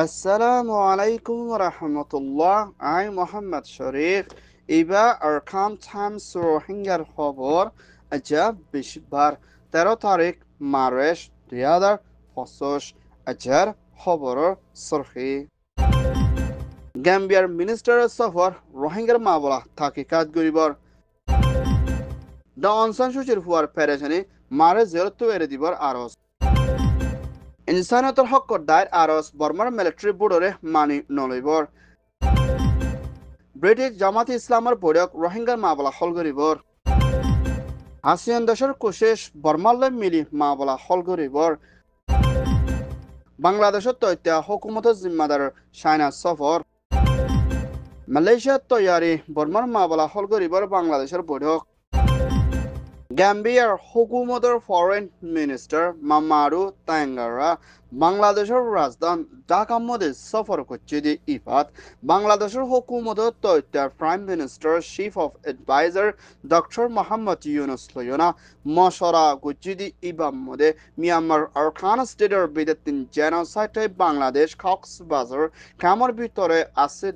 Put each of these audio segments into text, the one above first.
আসসালামু আলাইকুম রহমতুল্লাহ। I Mohammad Sharif. Iba Arkam Times রোহিঙ্গার খবর আজ বিশবার 13 তারিখ মার্চ 2025 আজর খবরের সরখি গাম্বিয়ার মিনিস্টার সফর রোহিঙ্গার মামলা তাকিকাত গরিবর ডন সানসুচির ফুয়ার পেরেছানি মারে জেরত এরে দিবর আরস ইনসানিয়তৰ হকত দায়ের আরস বর্মার মিলিটারি বোর্ডরে মানি নলইবর ব্রিটিশ জামাতে ইসলামের বৈঠক রোহিঙ্গার মামলা হল গরিবর আসিয়ান দেশের কোশেষ বর্মাল্লে মিলি মামলা হল গরিবর বাংলাদেশের তৈত্যা হুকুমতের জিম্মাদার চায়না সফর মালয়েশিয়ার তৈয়ারি বর্মার মামলা হল গরিবর বাংলাদেশের বৈঠক গাম্বিয়ার হুকুমতের ফরেন মিনিস্টার মামারু তাঙ্গারা বাংলাদেশের রাজধানী ঢাকার মধ্যে সফর করছে ইফাত বাংলাদেশের হুকুমতের তথ্য prime minister chief of advisor doctor Mohammad Yunus লয়না মশরা করছে ইবাম মধ্যে মিয়ানমার আরকান স্টেটের বিদেতিন জেনোসাইডে বাংলাদেশ কক্সবাজার কামর ভিতরে আছে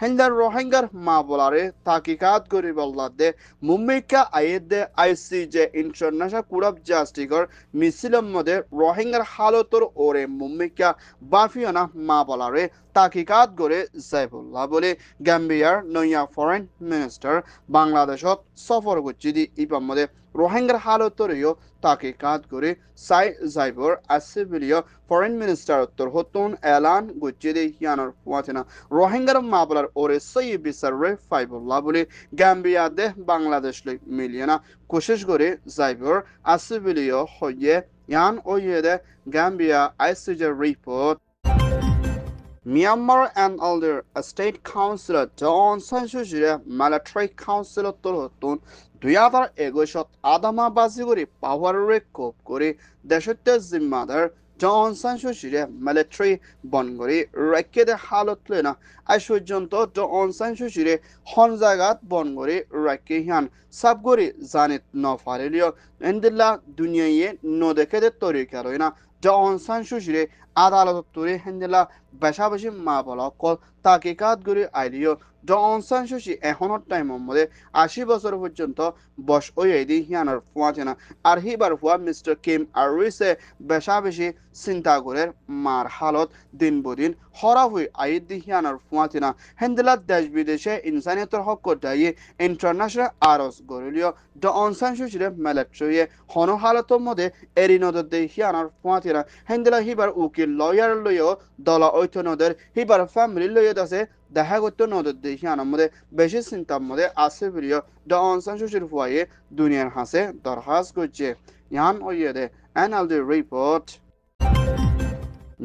হিন্দার রোহিঙ্গার মামলারে তাকিকাত গরিবল্লাদে মুম্বাইকা আইদে আইসিজে ইন্টারন্যাশনাল কোর্ট অফ জাস্টিসর মিছিলের মধ্যে রোহিঙ্গার হালতর ওরে মুম্বাইকা বাফিয়ানা মামলারে তাকিকাত করে জাইবুল্লাহ বলে গাম্বিয়ার নয়া ফরেন মিনিস্টার বাংলাদেশত সফর করছে ইপার মধ্যে রোহিঙ্গার হালতরেও তাকিকাত করে সাই জাইবর আসিবিলিয় ফরেন মিনিস্টার উত্তর হতুন এলান করছে হিয়ানোর ফুয়াতেনা রোহিঙ্গার মামলার ওরে সই বিচার রে ফাইবুল্লাহ বলে গাম্বিয়া দেহ বাংলাদেশ লই মিলিয়না কোশিশ করে জাইবর আসিবিলিয় হইয়ে ইয়ান ওইয়ে Gambia ICJ report Myanmar and elder state councilor John Sansushire military councilor তলহতুন 2021 আদামা বাজি করে পাওয়ারে কোপ করে দেশতে জিম্মাদার জন সানসুচিরে মিলিটারি বনগরি রেখে দে হালত লেনা আজ পর্যন্ত জন সানসুচিরে হন জায়গাত বনগরি রেখে হিয়ান সাবগরি জানিত নফারিলিও এন্দিল্লা দুনিয়ায়ে ন দেখে দে তরিকা রইনা জন সানসুচিরে আদালত তরি হেন্দিল্লা বেশাবেশি মা বলা কল তাকিকাত গরি আইলিও জন সানসুচি এখনের টাইমের মধ্যে 80 বছর পর্যন্ত বস ওই হিয়ানোর ফুয়াছে না আর হিবার ফুয়া মিস্টার কিম আরিসে বেশাবেশি চিন্তা করে মার হালত দিন বদিন হরা হয়ে আইদ হিয়ানোর ফুয়াছে না হেন্দিলা দেশ বিদেশে ইনসানিয়তের হক দায়ী ইন্টারন্যাশনাল আরস গরিলিও জন সানসুচিরে মিলিটারি হন হালতের মধ্যে এরি নদর দিয়ে হিয়ানোর ফুয়াছে না হেন্দিলা হিবার উকিল লয়ার লইও দলা ঐতনদের হিবার ফ্যামিলি লইয়ে আছে দেখা করতে নদর দেখি আনার মধ্যে বেশি চিন্তার মধ্যে আছে বলিও জন সানসুচির ফুয়ায়ে দুনিয়ার হাসে দরখাস্ত করছে ইয়ান ওইয়ে দে NLD report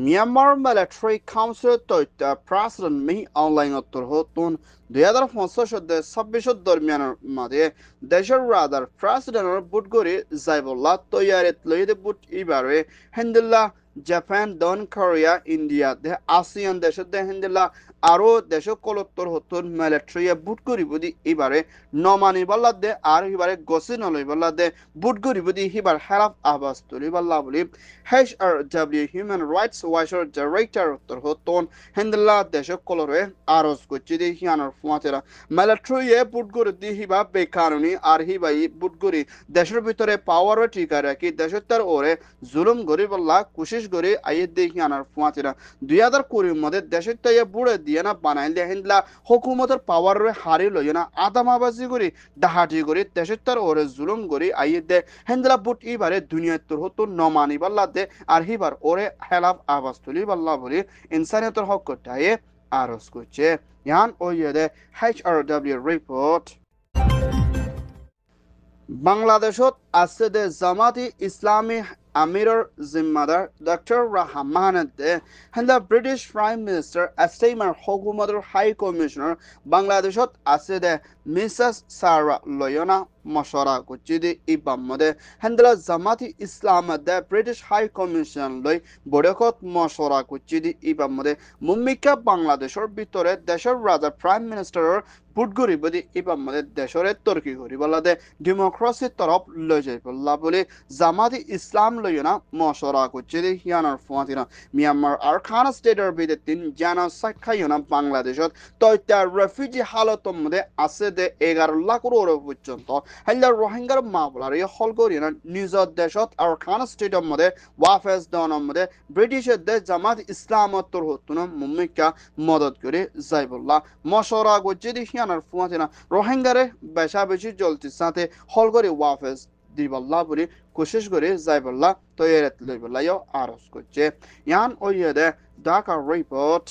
Myanmar Military Council তথ্য প্রেসিডেন্ট মি অনলাইন উত্তর হতুন 2025 দরমিয়ানের মধ্যে দেশের রাদার প্রেসিডেন্টের বুট করে জাইবুল্লাহ তৈয়ারিত লইতে বুট ইবারে হেন্দিল্লা জাপান দন কোরিয়া ইন্ডিয়া দে আসিয়ান দেশ দে হেন্দিল্লা আরো দেশ কলত্তর হতুন মিলিটারি বুট করিব দি এবারে নমানি বল্লা দে আর এবারে গসি নলই বল্লা দে বুট করিব দি এবার হেরাফ আবাস তুলি বল্লা বলি HRW হিউম্যান রাইটস ওয়াচের ডাইরেক্টর উত্তর হতুন হেন্দিল্লা দেশ কলরে আরজ করছে দি হিয়ানোর ফুয়াতেরা মিলিটারি বুট করে দি হিবা বেকানুনি আর হিবাই বুট করি দেশের ভিতরে পাওয়ার টিকা রাখি দেশের তার ওরে জুলুম গরি বল্লা কোশিশ করে আইয়ে দি হিয়ানোর ফুয়াতেরা 2020 মধ্যে দেশের তাই বুড়ে দিয়ে না বানাইলে হেন্দিলা হুকুমতের পাওয়ার হারি লই না আদামাবাজি করি ডাহাটি করি দেশের তার ওরে জুলুম করি আইয়ে দে হেন্দিলা বুট ইবারে দুনিয়ার তোর হতো নমানি বল্লা দে আর হিবার ওরে হেলাফ আওয়াজ তুলি বল্লা বলি ইনসানিয়তের হক করতে আরজ করছে ইয়ান ওইয়ে দে HRW রিপোর্ট বাংলাদেশত আছে দে জামাতি ইসলামী আমিরর জিম্মাদার ডক্টর রহমান দে হেন্দা ব্রিটিশ প্রাইম মিনিস্টার এস্টেমার হুকুমতের হাই কমিশনার বাংলাদেশত আছে দে মিসেস সারা লয়না মশরা করছে দি ইবাম মধ্যে হেন্দলা জামাতি ইসলাম দে ব্রিটিশ হাই কমিশন লই বৈঠকত মশরা করছে দি ইবাম মধ্যে মুম্বিকা বাংলাদেশের ভিতরে দেশের রাজা প্রাইম মিনিস্টারের বুট গরিব দি ইবাম মধ্যে দেশের তর্কি করি বলা দে ডেমোক্রেসির তরফ লই যাই বললা বলে জামাতি ইসলাম লইনা মশরা করছে দি হিয়ানার ফুয়াতিনা মিয়ানমার আরখান স্টেটের বিদে তিন জেনোসাইড খাইনা বাংলাদেশত তৈতা রেফিউজি হালতর মধ্যে আছে দে 11 লাখ পর্যন্ত হাইলা রোহিঙ্গার মামলার হলগরিনা নিজের দেশত আরখান স্টেটের মধ্যে ওয়াফেজ দনের মধ্যে ব্রিটিশের দেশ জামাত ইসলামতর হতুন মুম্মিকা মদত করে যাইবুল্লাহ মশরা করছে দি হিয়ানার ফুয়াতিনা রোহিঙ্গারে বেশা বেশি জলতির সাথে হলগরি ওয়াফেজ দিবল্লাহ বলে কোশিশ করে যাইবল্লাহ তৈরি লইবল্লাহ আরজ করছে ইয়ান ওইদে Dhaka report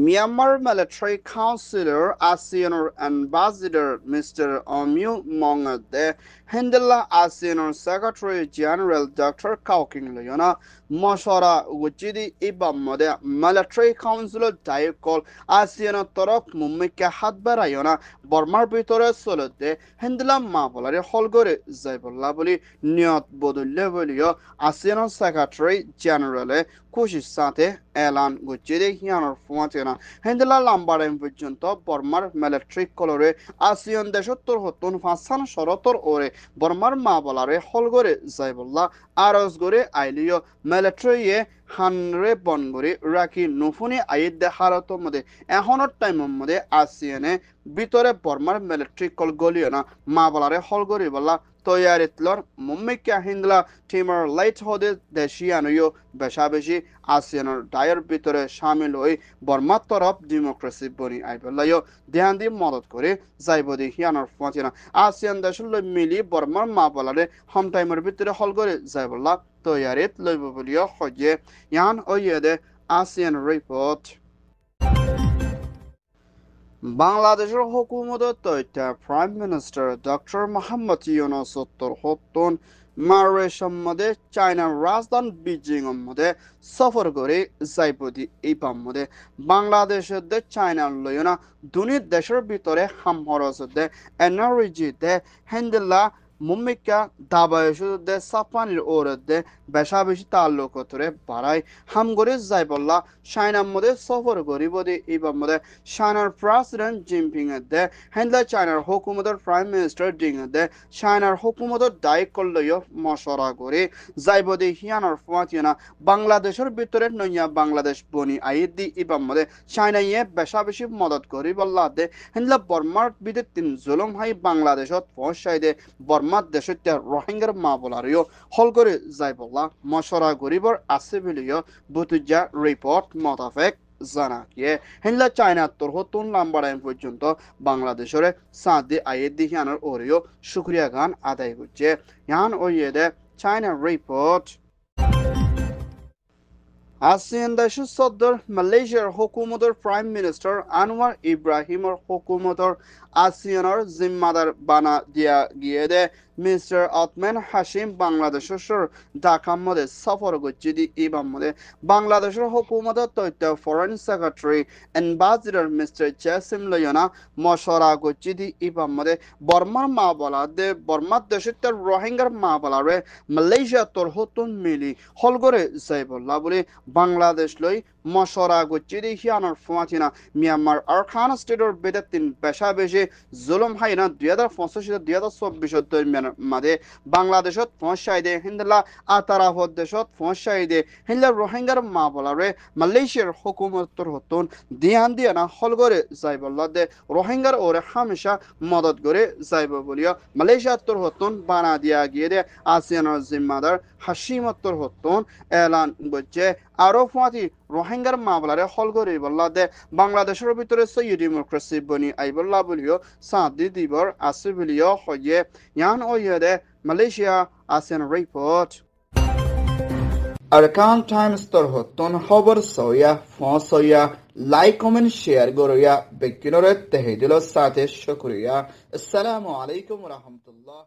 Myanmar Military Councilor ASEAN Ambassador Mr. Omyu Mongade Hindela ASEAN Secretary General Dr. Kauking Leona Moshara Wujidi Ibamode Military Councilor Diakol ASEAN Torok Mumika Hadbarayona Bormar Bitore Solode Hindela Mabolare Holgore Zaibolabuli Nyot Bodulevelio ASEAN Secretary General কোশিশ সাথে এলান গুচিরে হিয়ানোর ফুয়াতেনা হেন্দেলা লাম্বারেন পর্যন্ত বর্মার military কলরে ASEAN দেশত্তর হতুন ফাঁসান শরতর ওরে বর্মার মা বলারে হলগরে যাইবল্লা আরজ গরে ileo মিলিটারিয়ে হানরে বনগরে রাখি নুফুনি আইদ দে হারতর মধ্যে এখনের টাইমের মধ্যে আসিয়ানে ভিতরে বর্মার মিলিটারি কল গলিও না মা বলারে হলগরে বলা তৈয়ারিতলর মুম্মিকা হিন্দলা টিমার লাইট হদে দেশিয়ানয় বেশাবেশি আসিয়ানোর ডায়ের ভিতরে সামিল হই বর্মার তরফ ডেমোক্রেসি বনি আইবলাইও ধ্যান দিয়ে মদত করে যাইবদি হিয়ানোর ফাঁচিনা আসিয়ান দেশের লই মিলি বর্মার মা বলারে হোম টাইমের ভিতরে হল করে যাইবল্লা তৈয়ারিত লইব বলিও হয়ে ইয়ান ওইদে আসিয়ান রিপোর্ট বাংলাদেশের হুকুমতের তথ্য prime minister doctor Mohammad Yunus উত্তর হতুন মালয়েশিয়ার মধ্যে চায়নার রাজধানী বেজিং এর মধ্যে সফর করে যাইবদি এই মধ্যে বাংলাদেশের দে চায়নার লইনা দুনিয়া দেশের ভিতরে হামহরস দে এনার্জি দে হ্যান্ডেলা মুম্মিকা দাবায়সুদে সাপানির ওরদে বেশা বেশি তাল্লুক ধরে বাড়াই হামগরে যাইবল্লা চায়নার মধ্যে সফর গরিবদে এবার মধ্যে চায়নার প্রেসিডেন্ট জিনপিং এর দে হ্যান্ডলা চায়নার হুকুমতের প্রাইম মিনিস্টার ডিং এর দে চায়নার হুকুমতের দায়িত্ব করলেও মশরা করে যাইবদে হিয়ানার ফুয়াতিনা বাংলাদেশের ভিতরে নইয়া বাংলাদেশ বনি আইদ দি এবার মধ্যে চায়নাইয়ে বেশা বেশি মদত গরিবল্লা দে হ্যান্ডলা বর্মার বিদে তিন জুলুম হাই বাংলাদেশত পৌঁছাই দে বর্মার দেশত রোহিঙ্গার মা বলারিও হল করে যাইবল্লা মশরা গরিবর আছে বলিও বুতুজা রিপোর্ট মোতাবেক জানা গিয়ে হেনলা চায়না তোর হতুন লাম্বারাইন পর্যন্ত বাংলাদেশের সাদে আইয়ে দিহানোর ওরেও শুক্রিয়া গান আদায় করছে ইয়ান ওইদে চায়না রিপোর্ট আসিয়ান দেশের সদর মালয়েশিয়ার হুকুমতের প্রাইম মিনিস্টার আনোয়ার ইব্রাহিমের হুকুমতের আসিয়ানের জিম্মাদার বানা দিয়া গিয়ে দে মিস্টার আতমান হাশিম বাংলাদেশের ঢাকার মধ্যে সফর করছে দি এবার মধ্যে বাংলাদেশের হুকুমতের তথ্য ফরেন সেক্রেটারি অ্যাম্বাসিডর মিস্টার জেসিম লয়না মশরা করছে দি এবার মধ্যে বর্মার মা বলা দে বর্মার দেশের তার রোহিঙ্গার মা বলারে মালয়েশিয়া তোর হতুন মিলি হলগরে যাইবল্লা বলে বাংলাদেশ লই মশরা করছে দি হিয়ানোর ফুয়াতিনা মিয়ানমার আরখান স্টেটের বেদে তিন বেশা বেশি জুলুম হাইনা 2025-2024 দরমিয়ান মাঝে বাংলাদেশত পৌঁছাই দে হিন্দলা আতারাফত দেশত পৌঁছাই দে হিন্দলা রোহিঙ্গার মা বলারে মালয়েশিয়ার হুকুমতর হতুন ধ্যান দিয়ে না হলগরে যাইবল্লা দে রোহিঙ্গার ওরে হামেশা মদত করে যাইব বলিয়া মালয়েশিয়ার হতুন বানা দিয়া গিয়ে দে আসিয়ানের জিম্মাদার হাসিমত্তর হতুন এলান করছে আরো ফুয়াতি রোহিঙ্গার মা বলারে হলগরে বল্লা দে বাংলাদেশের ভিতরে সই ডেমোক্রেসি বনি আইবল্লা বলিও সাদি দিবর আছে বলিও হয়ে ইয়ান ওইদে Malaysia ASEAN report Arakan Times তোর হতুন খবর সইয়া ফোন সইয়া লাইক কমেন্ট শেয়ার গরিয়া বেকিনরে তেহেদিল সাথে শুকরিয়া আসসালামু আলাইকুম ওয়া রাহমাতুল্লাহ।